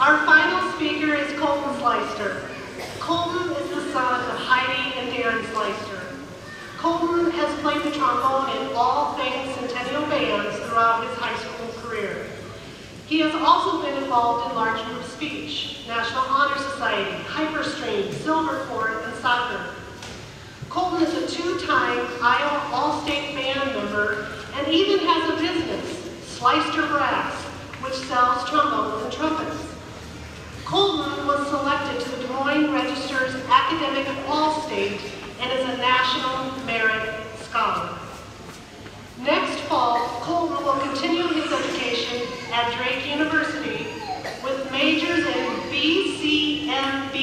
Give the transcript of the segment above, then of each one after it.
Our final speaker is Colton Sleister. Colton is the son of Heidi and Darren Sleister. Colton has played the trombone in all famous Centennial bands throughout his high school career. He has also been involved in large group speech, National Honor Society, Hyperstream, Silverport, and soccer. Colton is a two-time Iowa All-State Band member and even has a business, Sleister Brass, which sells trombones and trumpets. Colton was selected to the Des Moines Register's Academic All-State and is a National Merit Scholar. Next fall, Colton will continue his education at Drake University with majors in BCMB,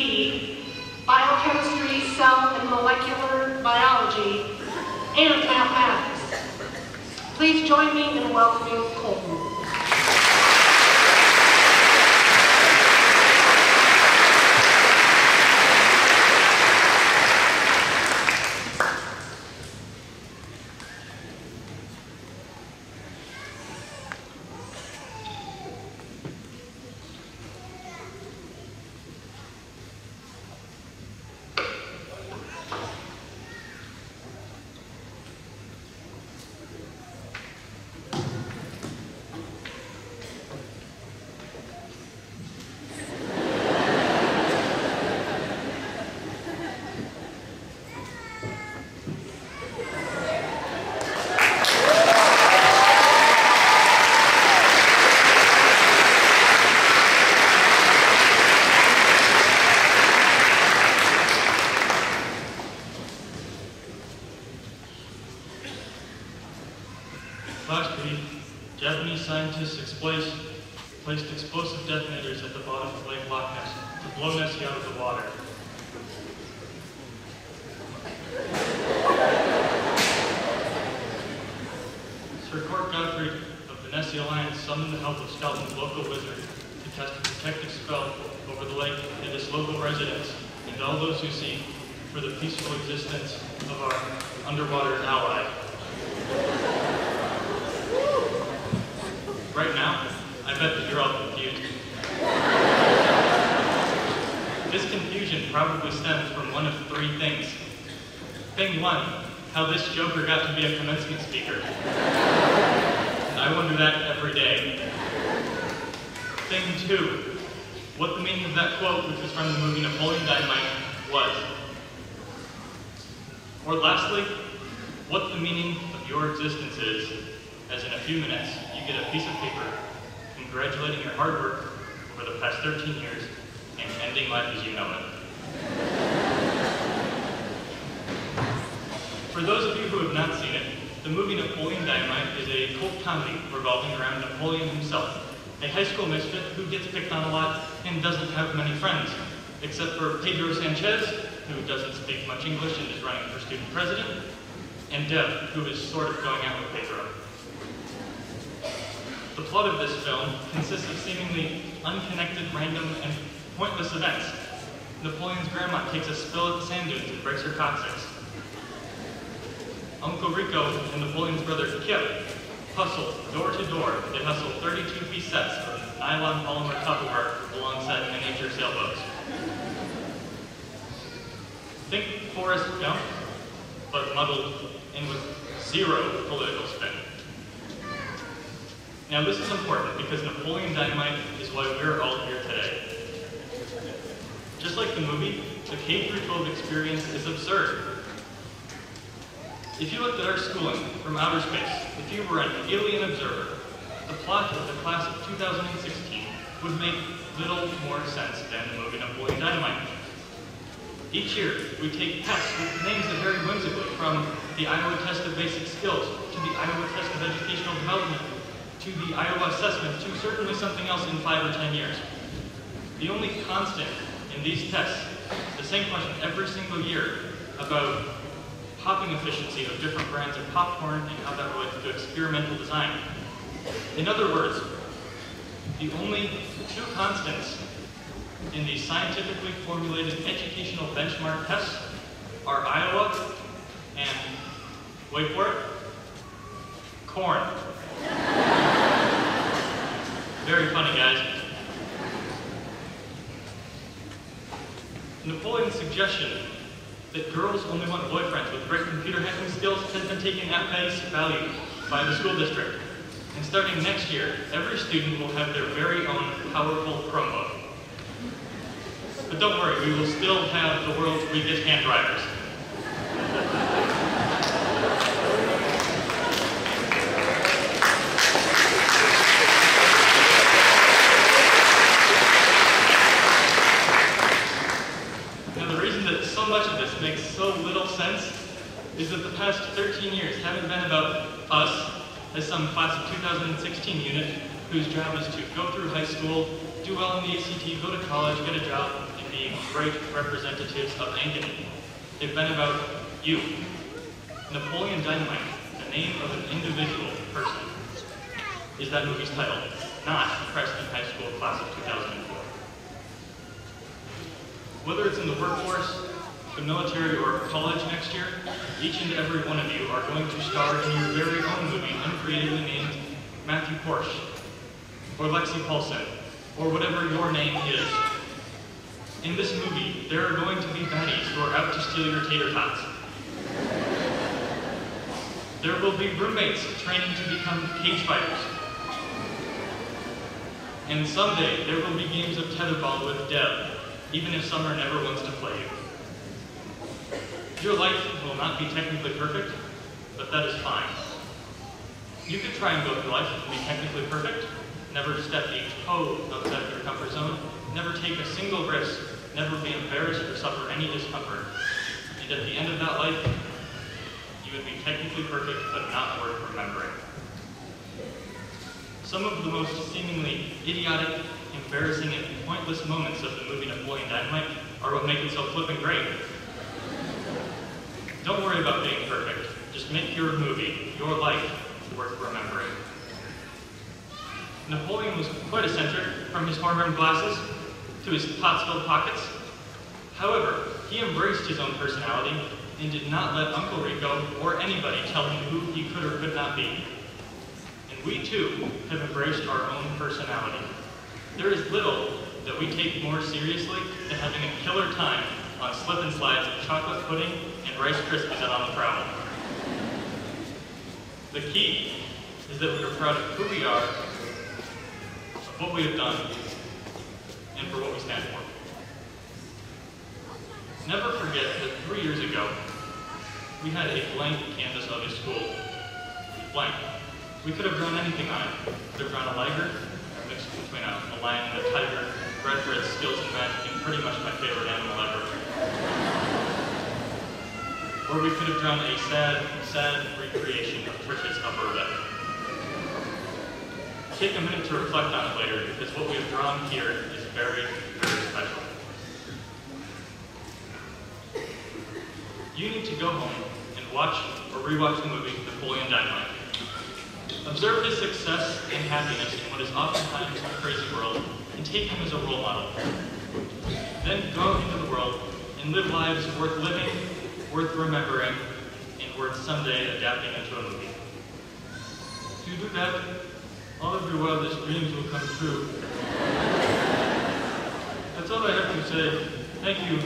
biochemistry, cell and molecular biology, and mathematics. Please join me in welcoming Colton. Last week, Japanese scientists placed explosive detonators at the bottom of Lake Loch Ness to blow Nessie out of the water. Sir Court Godfrey of the Nessie Alliance summoned the help of Skelton's local wizard to cast a protective spell over the lake and its local residents and all those who seek for the peaceful existence of our underwater ally. Right now, I bet that you're all confused. This confusion probably stems from one of three things. Thing one, how this joker got to be a commencement speaker. And I wonder that every day. Thing two, what the meaning of that quote, which was from the movie Napoleon Dynamite, was. Or lastly, what the meaning of your existence is, as in a few minutes, you get a piece of paper congratulating your hard work over the past 13 years and ending life as you know it. For those of you who have not seen it, the movie Napoleon Dynamite is a cult comedy revolving around Napoleon himself, a high school misfit who gets picked on a lot and doesn't have many friends, except for Pedro Sanchez, who doesn't speak much English and is running for student president, and Deb, who is sort of going out with Pedro. The plot of this film consists of seemingly unconnected, random, and pointless events. Napoleon's grandma takes a spill at the sand dunes and breaks her coccyx. Uncle Rico and Napoleon's brother Kip hustle door to door. They hustle 32-piece sets of nylon polymer Tupperware alongside miniature sailboats. Think Forrest Gump, but muddled in with zero political spin. Now this is important because Napoleon Dynamite is why we're all here today. Just like the movie, the K-12 experience is absurd. If you looked at our schooling from outer space, if you were an alien observer, the plot of the class of 2016 would make little more sense than the movie Napoleon Dynamite. Each year, we take tests with names that vary whimsically, from the Iowa Test of Basic Skills, to the Iowa Test of Educational Development, to the Iowa Assessment, to certainly something else in 5 or 10 years. The only constant in these tests is the same question every single year about popping efficiency of different brands of popcorn and how that relates to experimental design. In other words, the only two constants in these scientifically formulated educational benchmark tests are Iowa and, wait for it, corn. Very funny, guys. Napoleon's suggestion that girls only want boyfriends with great computer hacking skills has been taken at face value by the school district. And starting next year, every student will have their very own powerful Chromebook. But don't worry, we will still have the world's weakest hand drivers. So much of this makes so little sense is that the past 13 years haven't been about us as some class of 2016 unit whose job is to go through high school, do well in the ACT, go to college, get a job, and be great representatives of Ankeny. They've been about you. Napoleon Dynamite, the name of an individual person, is that movie's title, not Preston High School class of 2004. Whether it's in the workforce, the military, or college next year, each and every one of you are going to star in your very own movie uncreatively named Matthew Porsche, or Lexi Paulson, or whatever your name is. In this movie, there are going to be baddies who are out to steal your tater tots. There will be roommates training to become cage fighters. And someday, there will be games of tetherball with Deb, even if Summer never wants to play you. Your life will not be technically perfect, but that is fine. You could try and go through life and be technically perfect, never step a toe outside of your comfort zone, never take a single risk, never be embarrassed or suffer any discomfort. And at the end of that life, you would be technically perfect, but not worth remembering. Some of the most seemingly idiotic, embarrassing, and pointless moments of the movie Napoleon Dynamite are what make it so flippin' great. Don't worry about being perfect. Just make your movie, your life, worth remembering. Napoleon was quite eccentric, from his horn-rimmed glasses to his pot-filled pockets. However, he embraced his own personality and did not let Uncle Rico or anybody tell him who he could or could not be. And we too have embraced our own personality. There is little that we take more seriously than having a killer time on slip and slides of chocolate pudding and Rice Krispies out on the prowl. The key is that we are proud of who we are, of what we have done, and for what we stand for. Never forget that 3 years ago, we had a blank canvas of a school. Blank. We could have drawn anything on it. We could have drawn a liger, a mix between a lion and a tiger, bred for its skills in magic, and pretty much my favorite animal ever. Or we could have drawn a sad, sad recreation of Trisha's upper lip. Take a minute to reflect on it later, because what we have drawn here is very, very special. You need to go home and watch or rewatch the movie Napoleon Dynamite. Observe his success and happiness in what is oftentimes a crazy world, and take him as a role model. Then go into the world and live lives worth living, worth remembering, and worth someday adapting into a movie. If you do that, all of your wildest dreams will come true. That's all I have to say. Thank you.